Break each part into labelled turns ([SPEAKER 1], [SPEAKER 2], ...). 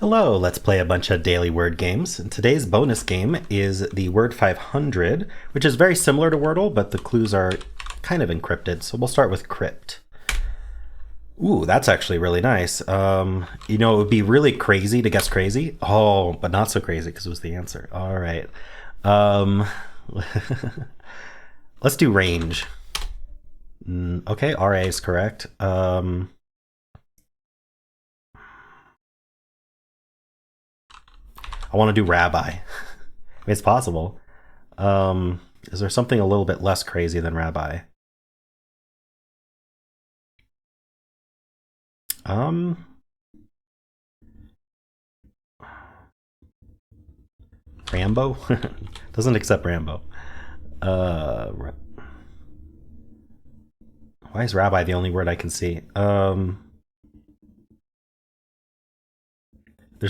[SPEAKER 1] Hello, let's play a bunch of daily word games. And today's bonus game is the Word500, which is very similar to Wordle, but the clues are kind of encrypted. So we'll start with crypt. Ooh, that's actually really nice. It would be really crazy to guess crazy. Oh, but not so crazy because it was the answer. All right. Let's do range. Okay, RA is correct. I want to do rabbi. I mean, it's possible. Is there something a little bit less crazy than rabbi? Rambo? Doesn't accept Rambo. Why is rabbi the only word I can see? There's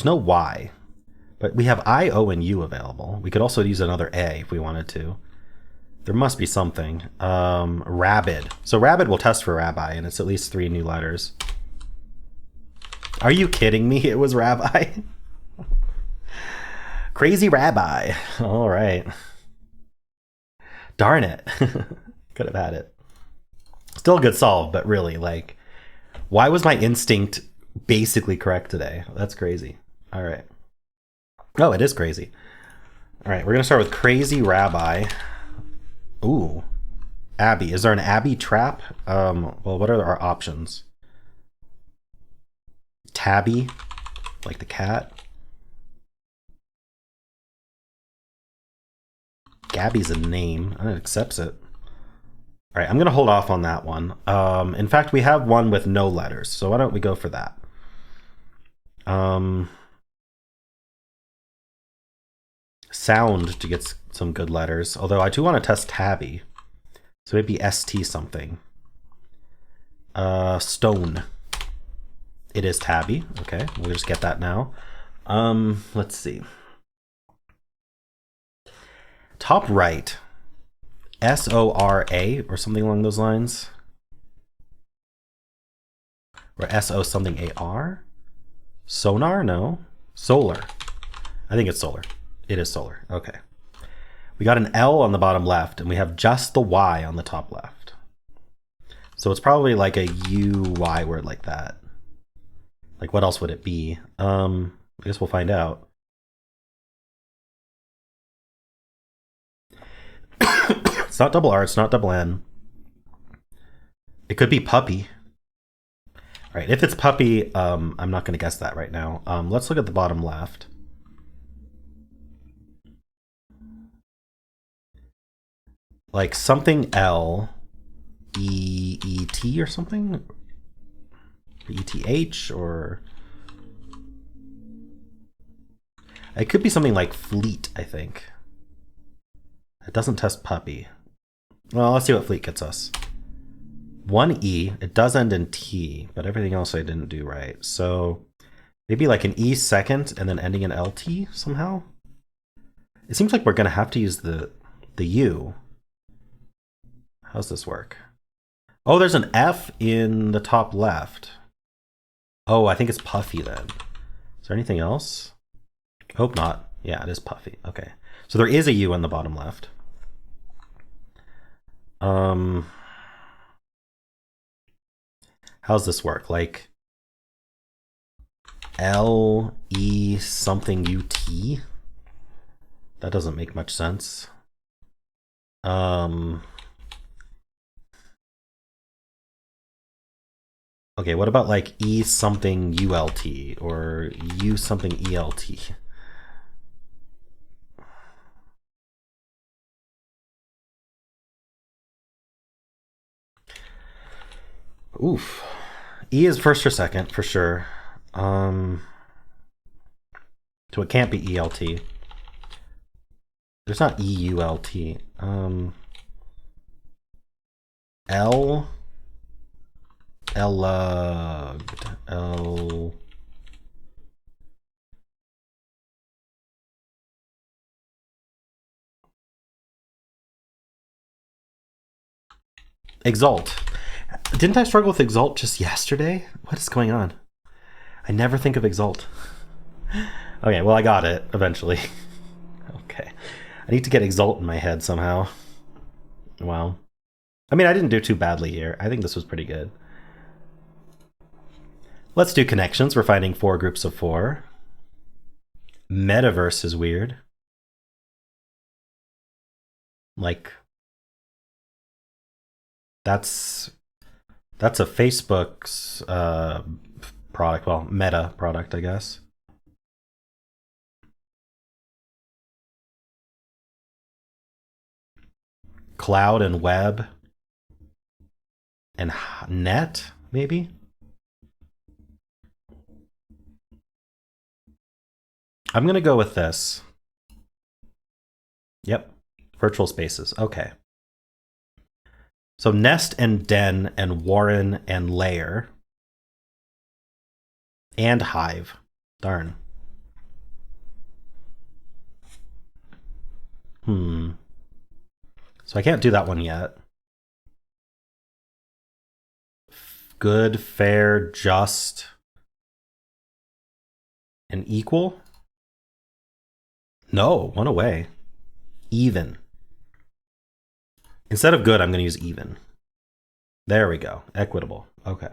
[SPEAKER 1] no Y. But we have I, O, and U available. We could also use another A if we wanted to. There must be something. Rabid. So rabid will test for rabbi, and it's at least 3 new letters. Are you kidding me? It was rabbi? Crazy rabbi. All right. Darn it. Could have had it. Still a good solve, but really, like, why was my instinct basically correct today? That's crazy. All right. Oh, it is crazy. All right, we're going to start with crazy rabbi. Ooh, Abby. Is there an Abby trap? Well, what are our options? Tabby, like the cat. Gabby's a name. It accepts it. All right, I'm going to hold off on that one. In fact, we have one with no letters, so why don't we go for that? Sound to get some good letters, although I do want to test tabby, so maybe ST something. Stone. It is tabby. Okay, we'll just get that now. Let's see. Top right. SORA or something along those lines. Or SO something AR? Sonar? No. Solar. I think it's solar. It is solar. Okay. We got an L on the bottom left, and we have just the Y on the top left. So it's probably like a UY word like that. Like, what else would it be? I guess we'll find out. It's not double R, it's not double N. It could be puppy. All right, if it's puppy, I'm not going to guess that right now. Let's look at the bottom left. Like something L, E-E-T or something? E-T-H or... It could be something like fleet, I think. It doesn't test puppy. Well, let's see what fleet gets us. 1 E, it does end in T, but everything else I didn't do right. So maybe like an E second and then ending in LT somehow? It seems like we're going to have to use the U. How's this work? Oh, there's an F in the top left. Oh, I think it's puffy then. Is there anything else? Hope not. Yeah, it is puffy. Okay. So there is a U on the bottom left. How's this work? Like L E something U T? That doesn't make much sense. Okay, what about like E something ULT or U something ELT? Oof. E is first or second for sure. So it can't be ELT. There's not EULT. L. Ellugged. L. Exalt. Didn't I struggle with Exalt just yesterday? What is going on? I never think of Exalt. Okay, well, I got it eventually. Okay. I need to get exalt in my head somehow. Wow. I mean, I didn't do too badly here. I think this was pretty good. Let's do connections. We're finding 4 groups of 4. Metaverse is weird. Like, that's a Facebook's product. Well, Meta product, I guess. Cloud and web and net, maybe? I'm going to go with this. Yep. Virtual spaces. Okay. So nest and den and warren and layer and hive. Darn. So I can't do that one yet. Good, fair, just, and equal? No, one away. Even. Instead of good, I'm going to use even. There we go. Equitable. Okay.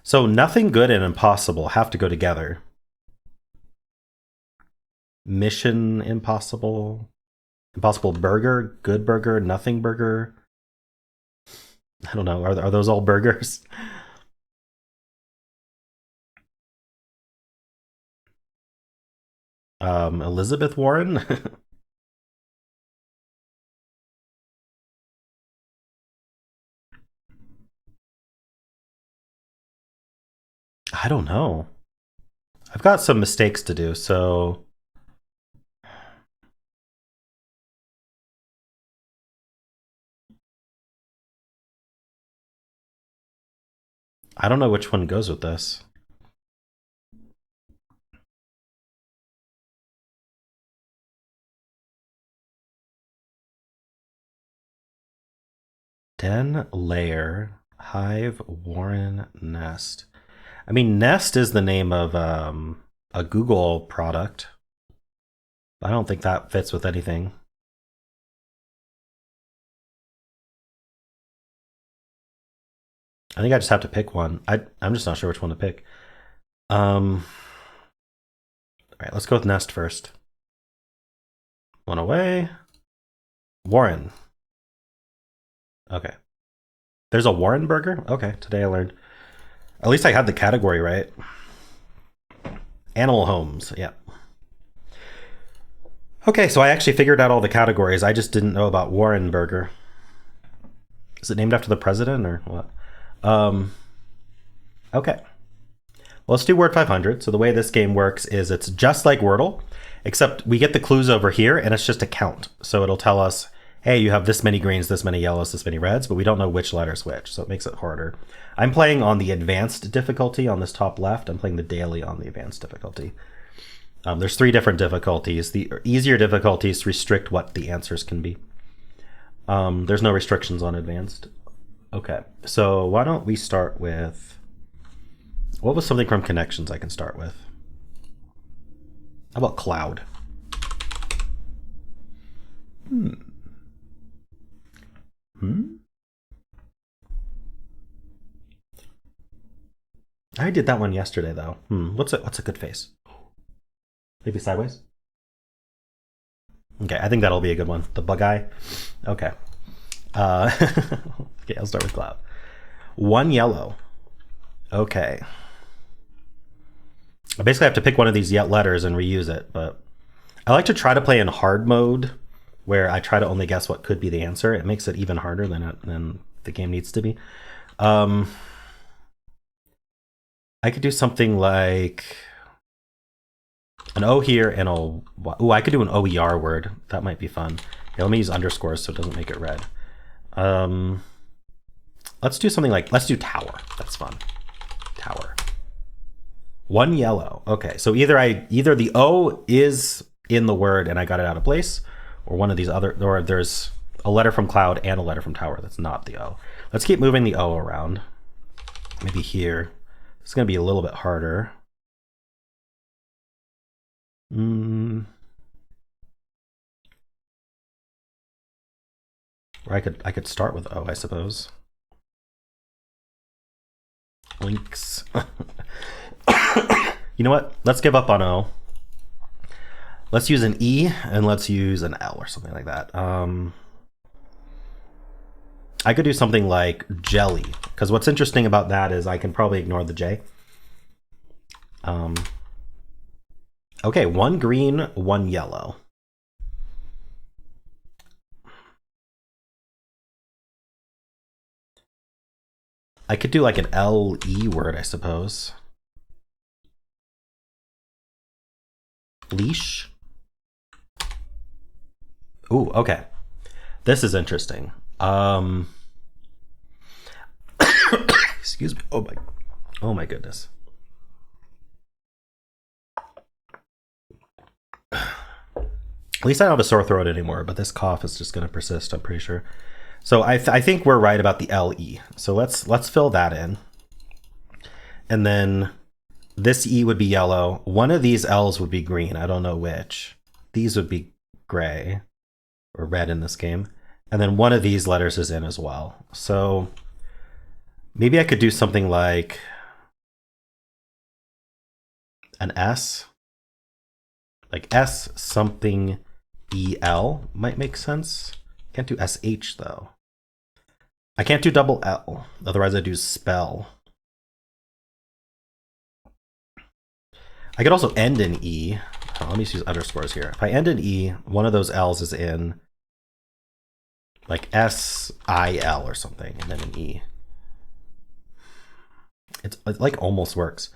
[SPEAKER 1] So nothing good and impossible have to go together. Mission impossible. Impossible burger. Good burger. Nothing burger. I don't know. Are those all burgers? Elizabeth Warren? I don't know. I've got some mistakes to do, so... I don't know which one goes with this. Den, layer, hive, warren, nest. I mean, Nest is the name of a Google product. I don't think that fits with anything. I think I just have to pick one. I'm just not sure which one to pick. All right, let's go with Nest first. One away. Warren. Okay. There's a Warren burger? Okay, today I learned. At least I had the category right. Animal homes, yeah. Okay, so I actually figured out all the categories. I just didn't know about Warren Burger. Is it named after the president or what? Okay. Well, let's do Word500. So the way this game works is it's just like Wordle, except we get the clues over here and it's just a count. So it'll tell us, hey, you have this many greens, this many yellows, this many reds, but we don't know which letter's which, so it makes it harder. I'm playing on the advanced difficulty on this top left. I'm playing the daily on the advanced difficulty. There's 3 different difficulties. The easier difficulties restrict what the answers can be. There's no restrictions on advanced. Okay, so why don't we start with... What was something from Connections I can start with? How about cloud? I did that one yesterday though. What's a good face? Maybe sideways? Okay, I think that'll be a good one. The bug eye? Okay. Okay, I'll start with cloud. 1 yellow. Okay. I basically have to pick one of these letters and reuse it, but I like to try to play in hard mode where I try to only guess what could be the answer. It makes it even harder than the game needs to be. I could do something like an O here and a... Ooh, I could do an OER word. That might be fun. Okay, let me use underscores so it doesn't make it red. Let's do something like... Let's do tower. That's fun. Tower. 1 yellow. Okay, so either the O is in the word and I got it out of place, or one of these other... Or there's a letter from cloud and a letter from tower that's not the O. Let's keep moving the O around. Maybe here. It's going to be a little bit harder. Or I could start with O, I suppose. Links. You know what? Let's give up on O. Let's use an E and let's use an L or something like that. I could do something like jelly, because what's interesting about that is I can probably ignore the J. Okay, one green, one yellow. I could do like an LE word, I suppose. Leash. Ooh, okay. This is interesting. Excuse me. Oh my goodness. At least I don't have a sore throat anymore, but this cough is just going to persist, I'm pretty sure. So I think we're right about the LE. So let's fill that in. And then this E would be yellow. One of these L's would be green. I don't know which. These would be gray or red in this game. And then one of these letters is in as well. So maybe I could do something like an S. Like S something EL might make sense. Can't do SH though. I can't do double L. Otherwise I do spell. I could also end in E. Oh, let me just use underscores here. If I end in E, one of those L's is in like SIL or something, and then an E. It like almost works.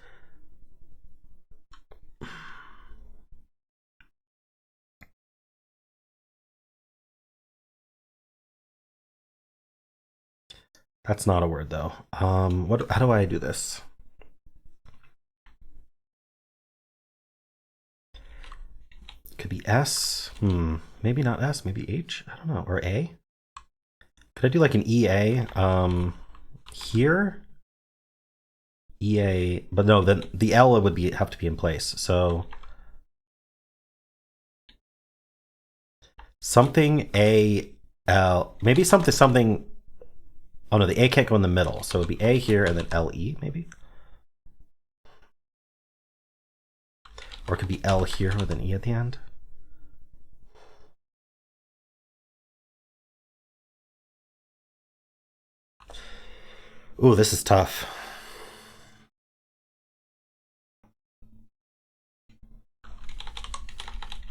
[SPEAKER 1] That's not a word though. How do I do this? Could be S. Maybe not S, maybe H. I don't know. Or A. Could I do like an EA here? EA, but no, then the L would have to be in place. So something AL, maybe something. Oh no, the A can't go in the middle. So it would be A here and then LE maybe. Or it could be L here with an E at the end. Ooh, this is tough.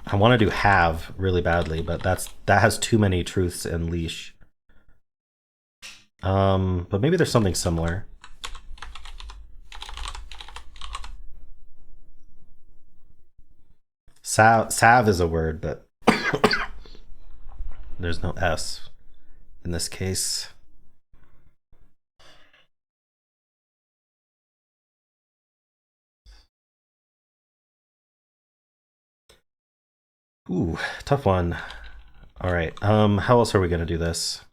[SPEAKER 1] I want to do have really badly, but that has too many truths in leash. But maybe there's something similar. Sav is a word, but there's no S in this case. Ooh, tough one. All right. How else are we gonna do this?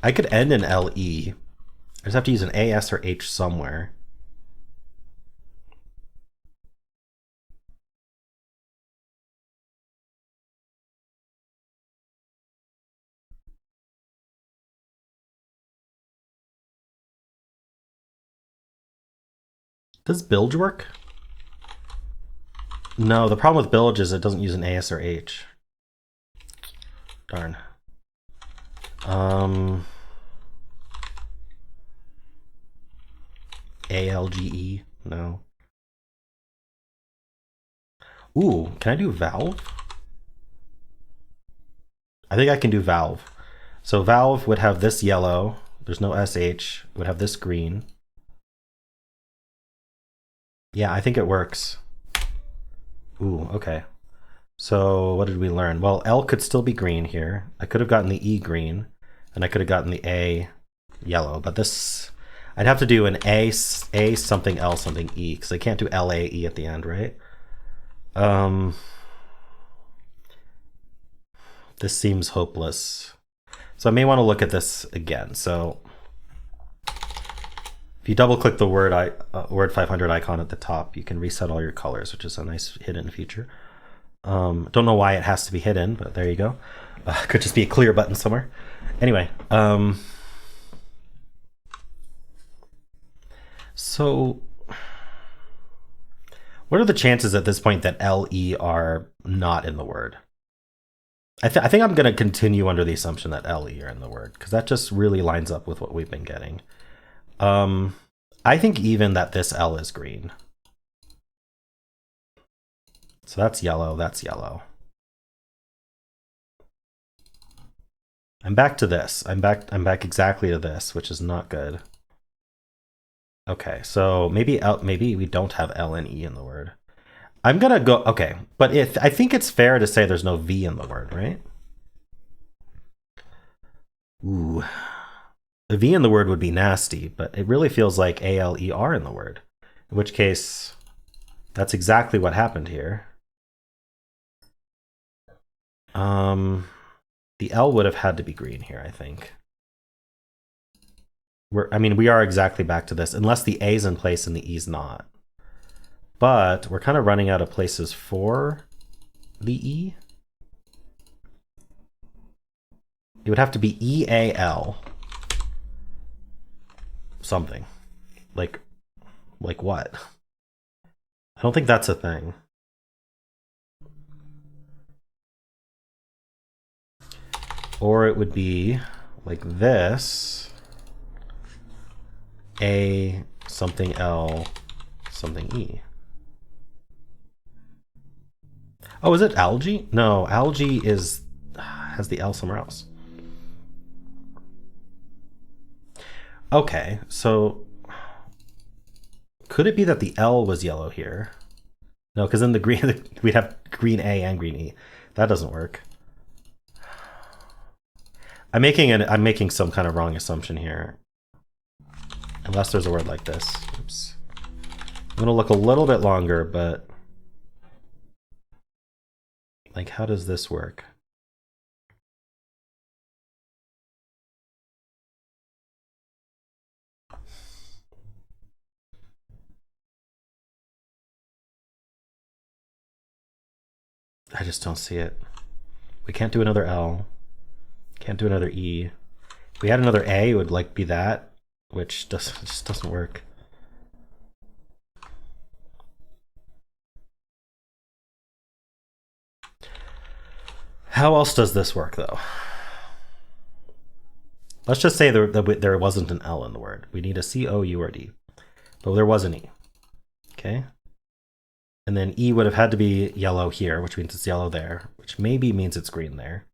[SPEAKER 1] I could end in LE. I just have to use an A, S, or H somewhere. Does bilge work? No, the problem with bilge is it doesn't use an A, S, or H. Darn. ALGE? No. Ooh, can I do valve? I think I can do valve. So valve would have this yellow. There's no SH. Would have this green. Yeah, I think it works. Ooh, okay. So what did we learn? Well, L could still be green here. I could have gotten the E green, and I could have gotten the A yellow, but this, I'd have to do an A something L something E, because I can't do LAE at the end, right? This seems hopeless. So I may want to look at this again. So if you double click the Word500 icon at the top, you can reset all your colors, which is a nice hidden feature. Don't know why it has to be hidden, but there you go. Could just be a clear button somewhere. Anyway, so what are the chances at this point that LE are not in the word? I think I'm going to continue under the assumption that LE are in the word, because that just really lines up with what we've been getting. I think even that this L is green. So that's yellow, that's yellow. I'm back to this. I'm back exactly to this, which is not good. Okay, so maybe we don't have L and E in the word. I'm gonna go, okay, but I think it's fair to say there's no V in the word, right? Ooh, a V in the word would be nasty, but it really feels like ALER in the word, in which case that's exactly what happened here. The L would have had to be green here, I think. We are exactly back to this, unless the A's in place and the E's not. But we're kind of running out of places for the E. It would have to be EAL. Something. Like what? I don't think that's a thing. Or it would be like this. A something L something E. Oh, is it algae? No, algae has the L somewhere else. Okay, so could it be that the L was yellow here? No, because in the green we'd have green A and green E. That doesn't work. I'm making some kind of wrong assumption here. Unless there's a word like this. Oops. I'm gonna look a little bit longer, but like, how does this work? I just don't see it. We can't do another L. Can't do another E. If we had another A, it would like be that, which just doesn't work. How else does this work, though? Let's just say there wasn't an L in the word. We need a C, O, U, or D. But there was an E. Okay? And then E would have had to be yellow here, which means it's yellow there, which maybe means it's green there.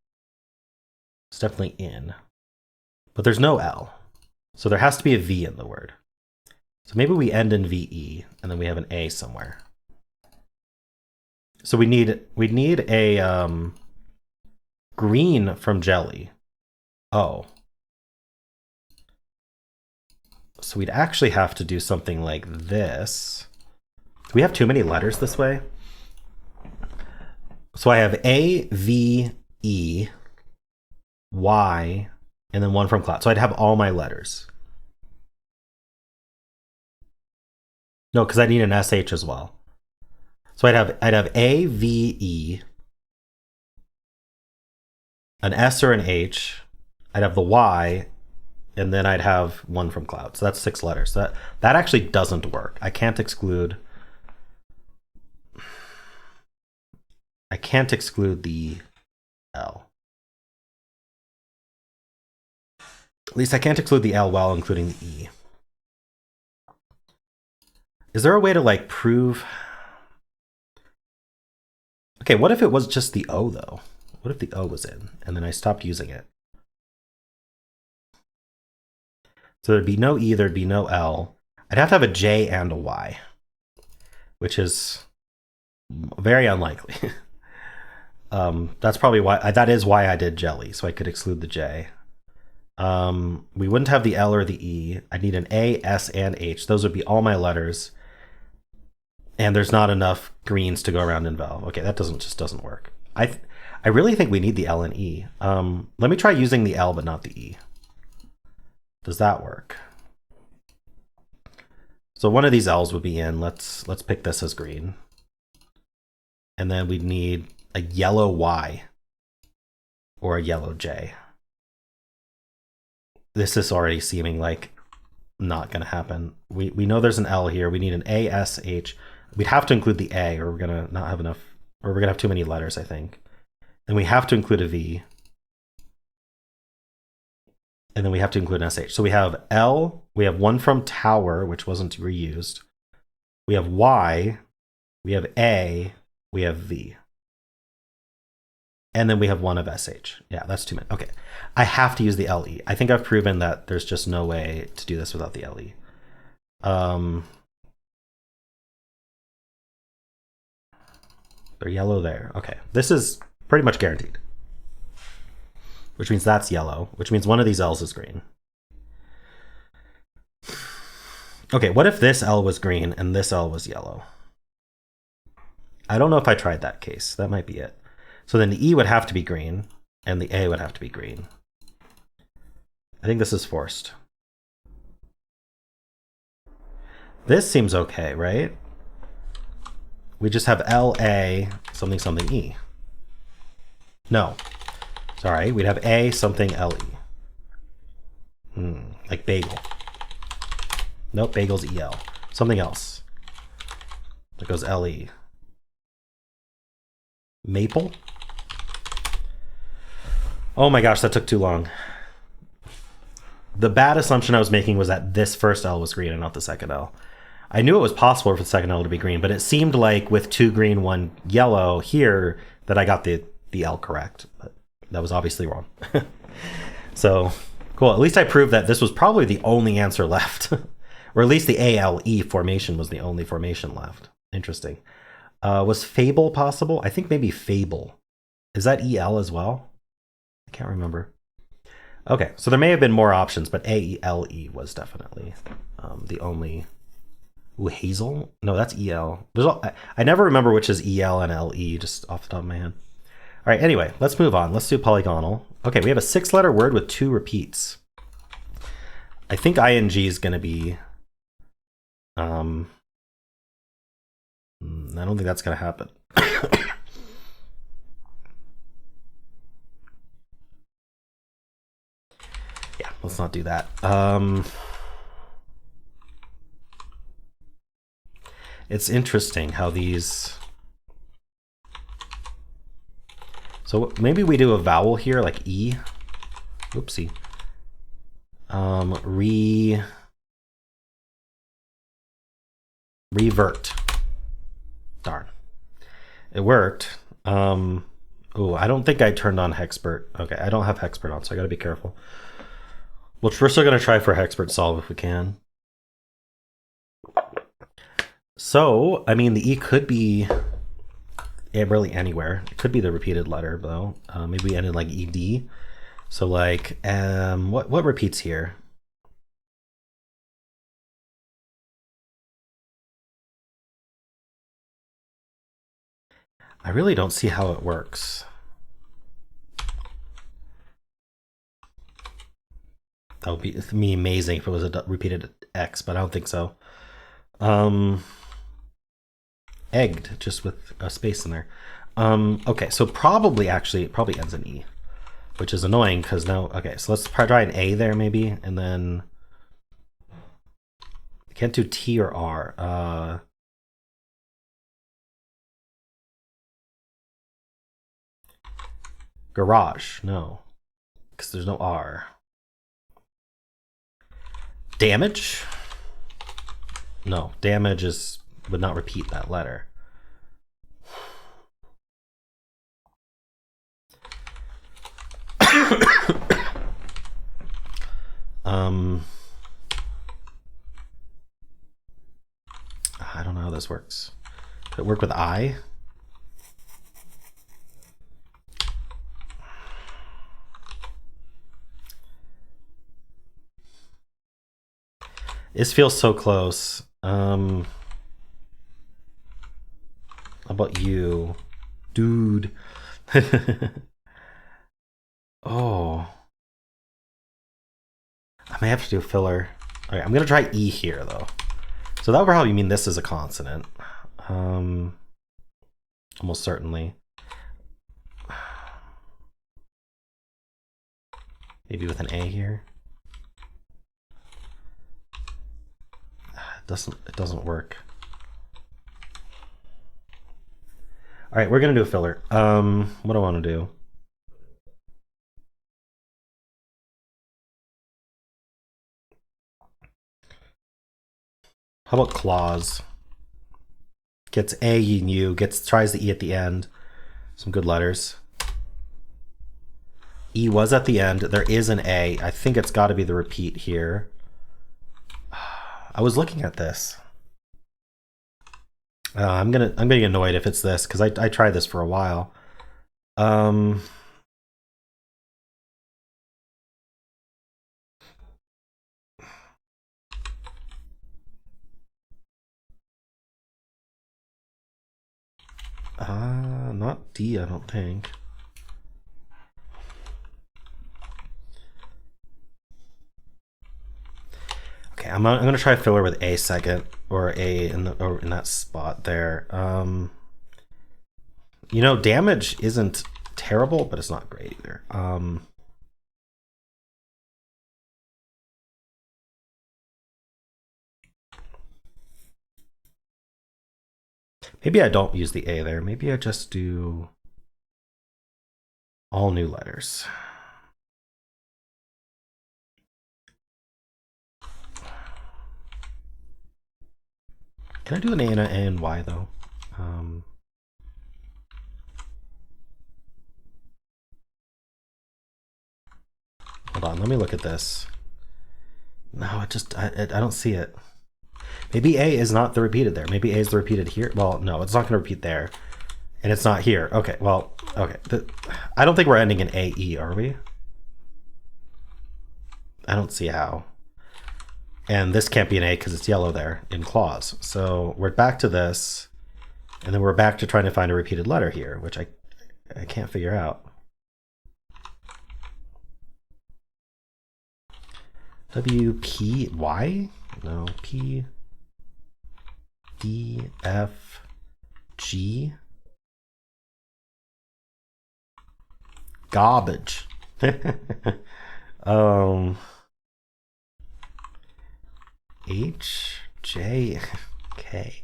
[SPEAKER 1] It's definitely in. But there's no L. So there has to be a V in the word. So maybe we end in VE, and then we have an A somewhere. So we need a green from jelly. Oh. So we'd actually have to do something like this. Do we have too many letters this way? So I have A, V, E, Y, and then one from cloud. So I'd have all my letters. No, because I need an SH as well. So I'd have A, V, E, an S or an H. I'd have the Y, and then I'd have one from cloud. So that's 6 letters. So that actually doesn't work. I can't exclude the L. At least I can't exclude the L while including the E. Is there a way to like prove? Okay, what if it was just the O though? What if the O was in and then I stopped using it? So there'd be no E, there'd be no L. I'd have to have a J and a Y, which is very unlikely. That's probably why that is why I did jelly, so I could exclude the J. We wouldn't have the L or the E. I'd need an A, S, and H. Those would be all my letters. And there's not enough greens to go around in val. Okay, that just doesn't work. I I really think we need the L and E. Let me try using the L but not the E. Does that work? So one of these L's would be in. Let's pick this as green. And then we'd need a yellow Y or a yellow J. This is already seeming like not going to happen. We know there's an L here. We need an A, S, H. We'd have to include the A or we're going to not have enough, or we're going to have too many letters, I think. Then we have to include a V. And then we have to include an SH. So we have L, we have one from tower, which wasn't reused. We have Y, we have A, we have V. And then we have one of SH. Yeah, that's too many. Okay. I have to use the LE. I think I've proven that there's just no way to do this without the LE. They're yellow there. Okay. This is pretty much guaranteed. Which means that's yellow, which means one of these L's is green. Okay, what if this L was green and this L was yellow? I don't know if I tried that case. That might be it. So then the E would have to be green and the A would have to be green. I think this is forced. This seems okay, right? We just have LA something something E. No. Sorry, we'd have A something LE. Like bagel. Nope, bagel's EL. Something else. That goes LE. Maple? Oh my gosh, that took too long. The bad assumption I was making was that this first L was green and not the second L. I knew it was possible for the second L to be green, but it seemed like with 2 green, 1 yellow here that I got the L correct. But that was obviously wrong. So, cool. At least I proved that this was probably the only answer left. Or at least the ALE formation was the only formation left. Interesting. Was Fable possible? I think maybe Fable. Is that EL as well? I can't remember. Okay, so there may have been more options, but ALE was definitely the only... Ooh, Hazel? No, that's EL. I never remember which is EL and LE, just off the top of my head. All right, anyway, let's move on. Let's do polygonal. Okay, we have a 6-letter word with 2 repeats. I think ing is going to be... I don't think that's going to happen. Yeah, let's not do that. It's interesting how these... So maybe we do a vowel here, like E. Oopsie. Revert. Darn. It worked. Oh, I don't think I turned on Hexpert. Okay, I don't have Hexpert on, so I gotta be careful. Well, we're still gonna try for Hexpert solve if we can. So, I mean, the E could be really anywhere. It could be the repeated letter, though. Maybe we ended like ED. So, like, what repeats here? I really don't see how it works. That would be amazing if it was a repeated X, but I don't think so. Egged, just with a space in there. Okay, so probably it probably ends in E, which is annoying because now, okay, so let's try an A there maybe, and then I can't do T or R. Garage, no, because there's no R. Damage? No, damage would not repeat that letter. I don't know how this works. Could it work with I? This feels so close. How about you? Dude. Oh. I may have to do a filler. All right, I'm gonna try E here though. So that would probably mean this is a consonant. Almost certainly. Maybe with an A here. It doesn't work. All right, we're gonna do a filler. What do I want to do? How about clause? Gets A and U, tries the E at the end. Some good letters. E was at the end. There is an A. I think it's got to be the repeat here. I was looking at this. I'm gonna get annoyed if it's this because I tried this for a while. Not D, I don't think. Okay, I'm gonna try filler with A second, or A in that spot there. You know, damage isn't terrible, but it's not great either. Maybe I don't use the A there. Maybe I just do all new letters. Can I do an A and Y though? Hold on, let me look at this. No, I don't see it. Maybe A is not the repeated there. Maybe A is the repeated here. Well, no, it's not going to repeat there. And it's not here. Okay, well, okay. I don't think we're ending in AE, are we? I don't see how. And this can't be an A because it's yellow there in clause. So we're back to this. And then we're back to trying to find a repeated letter here, which I can't figure out. WPY? No, P, D, F, G. Garbage. H, J, K.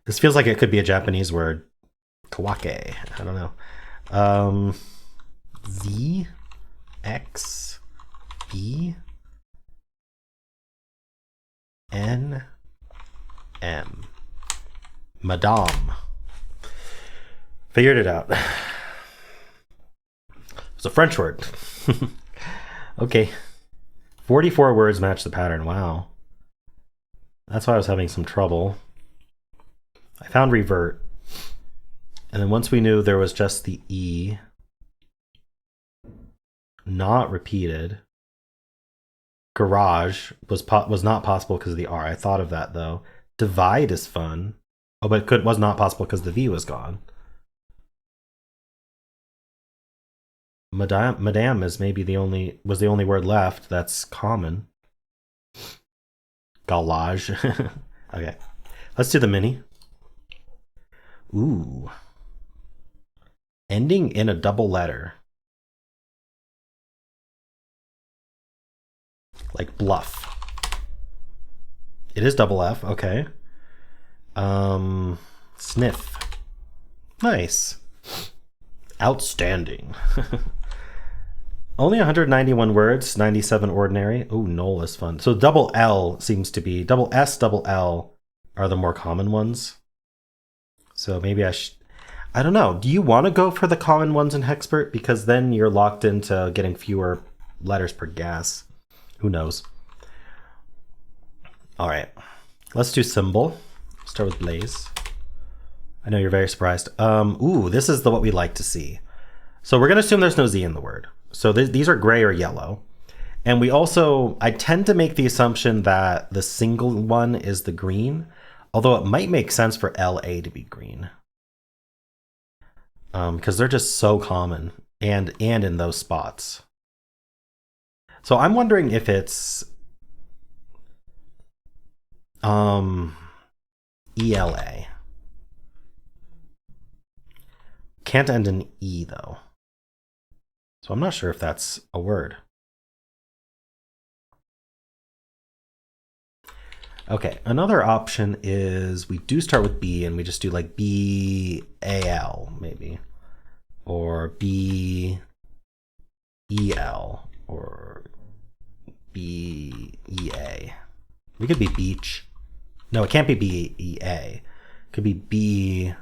[SPEAKER 1] This feels like it could be a Japanese word. Kawake. I don't know. Z, X, B, N, M. Madame. Figured it out. It's a French word. Okay. 44 words match the pattern. Wow. That's why I was having some trouble. I found revert. And then once we knew there was just the E not repeated, garage was not possible because of the R. I thought of that though. Divide is fun. Oh, but it was not possible because the V was gone. Madame is maybe was the only word left that's common. Galage. Okay. Let's do the mini. Ooh. Ending in a double letter. Like bluff. It is double F, okay. Sniff. Nice. Outstanding. Only 191 words, 97 ordinary. Oh, null is fun. So double L seems to be, double S, double L are the more common ones. So maybe I don't know. Do you want to go for the common ones in Hexpert? Because then you're locked into getting fewer letters per gas. Who knows? All right. Let's do Symble. Start with Blaze. I know you're very surprised. Ooh, this is what we like to see. So we're going to assume there's no Z in the word. So these are gray or yellow. And I tend to make the assumption that the single one is the green. Although it might make sense for LA to be green. Because they're just so common and in those spots. So I'm wondering if it's ELA. Can't end in E though. So I'm not sure if that's a word. Okay, another option is we do start with B and we just do like BAL maybe. Or BEL or BEA. We could be beach. No, it can't be BEA. It could be B.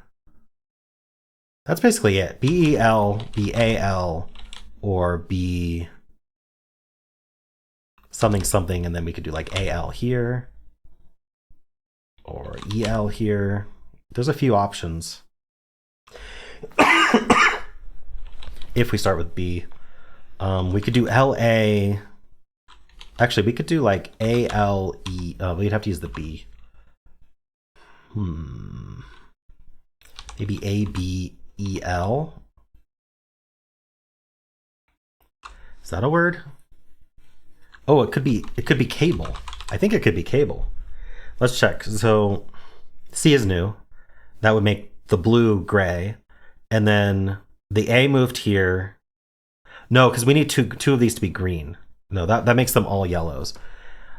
[SPEAKER 1] That's basically it. BEL, BAL, or B something something, and then we could do like AL here. Or EL here. There's a few options. If we start with B, we could do LA. Actually, we could do like ALE. We'd have to use the B. Maybe ABEL. Is that a word? Oh, it could be cable. I think it could be cable. Let's check. So C is new. That would make the blue gray. And then the A moved here. No, because we need two of these to be green. No, that makes them all yellows.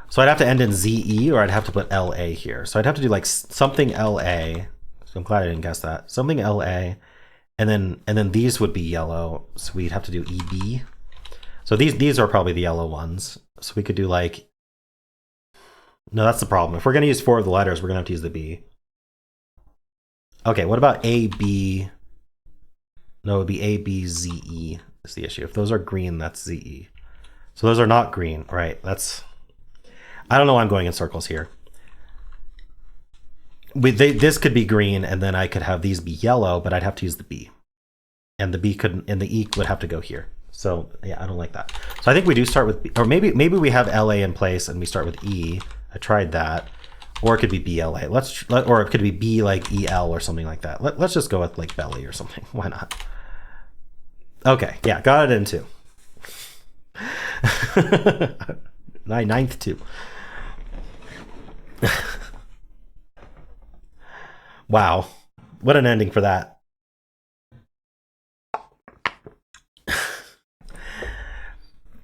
[SPEAKER 1] So I'd have to end in ZE or I'd have to put LA here. So I'd have to do like something LA. So I'm glad I didn't guess that. Something LA. And then these would be yellow. So we'd have to do EB. So these are probably the yellow ones. So we could do like, no, that's the problem. If we're going to use 4 of the letters, we're going to have to use the B. Okay, what about AB? No, it would be ABZE is the issue. If those are green, that's ZE. So those are not green, right? I don't know why I'm going in circles here. This could be green, and then I could have these be yellow, but I'd have to use the B. And the E would have to go here. So yeah, I don't like that. So I think we do start with B, or maybe we have LA in place and we start with E. I tried that, or it could be BLA. Or it could be B like EL or something like that. Let's just go with like belly or something. Why not? Okay, yeah, got it in 2. My 9th 2. Wow, what an ending for that.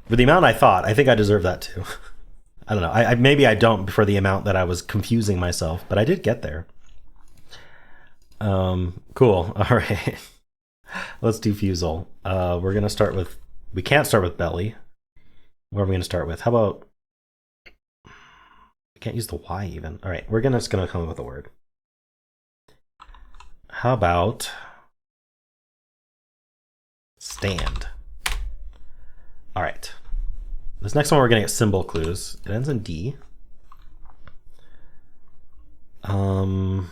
[SPEAKER 1] For the amount I thought, I think I deserve that too. I don't know. Maybe I don't for the amount that I was confusing myself, but I did get there. Cool. All right. Let's do Fusele. We're gonna start with. We can't start with belly. What are we gonna start with? How about? I can't use the Y even. All right. We're just gonna come up with a word. How about stand? All right. This next one we're gonna get symbol clues. It ends in D. You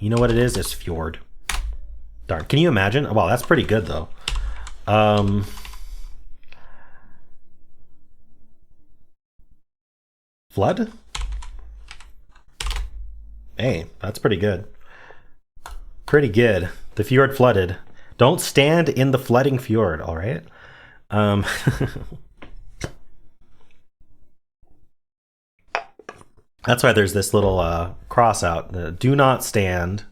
[SPEAKER 1] know what it is? It's fjord. Darn. Can you imagine? Wow, that's pretty good though. Flood? Hey, that's pretty good. Pretty good. The fjord flooded. Don't stand in the flooding fjord, all right? That's why there's this little cross out. Do not stand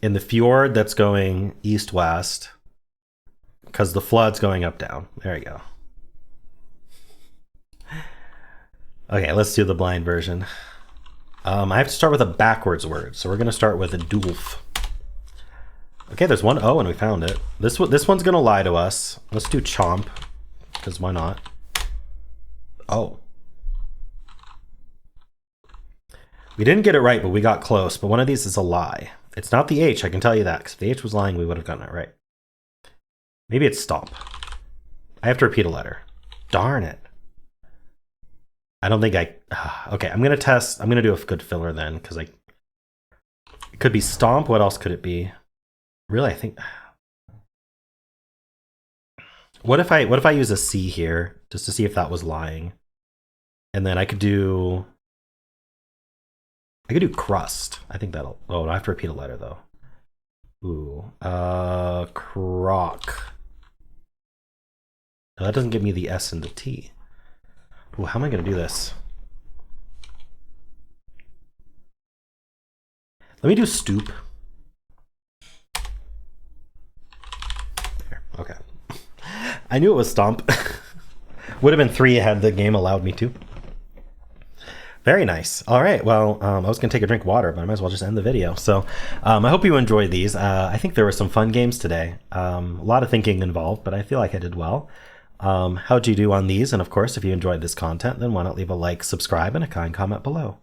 [SPEAKER 1] in the fjord that's going east-west because the flood's going up-down. There you go. Okay, let's do the blind version. I have to start with a backwards word, so we're going to start with a doolf. Okay, there's one O and we found it. This one's going to lie to us. Let's do chomp, because why not? Oh. We didn't get it right, but we got close. But one of these is a lie. It's not the H, I can tell you that, because if the H was lying, we would have gotten it right. Maybe it's stomp. I have to repeat a letter. Darn it. I don't think okay, I'm going to test. I'm going to do a good filler then, because it could be stomp. What else could it be? Really, I think... What if I use a C here, just to see if that was lying? And then I could do crust. I think that'll, oh, I have to repeat a letter though. Ooh, croc. No, that doesn't give me the S and the T. Ooh, how am I gonna do this? Let me do stoop. There, okay. I knew it was stomp. Would have been 3 ahead, the game allowed me to. Very nice. All right, well, I was gonna take a drink of water, but I might as well just end the video. So I hope you enjoyed these. I think there were some fun games today. A lot of thinking involved, but I feel like I did well. How'd you do on these? And of course, if you enjoyed this content, then why not leave a like, subscribe, and a kind comment below.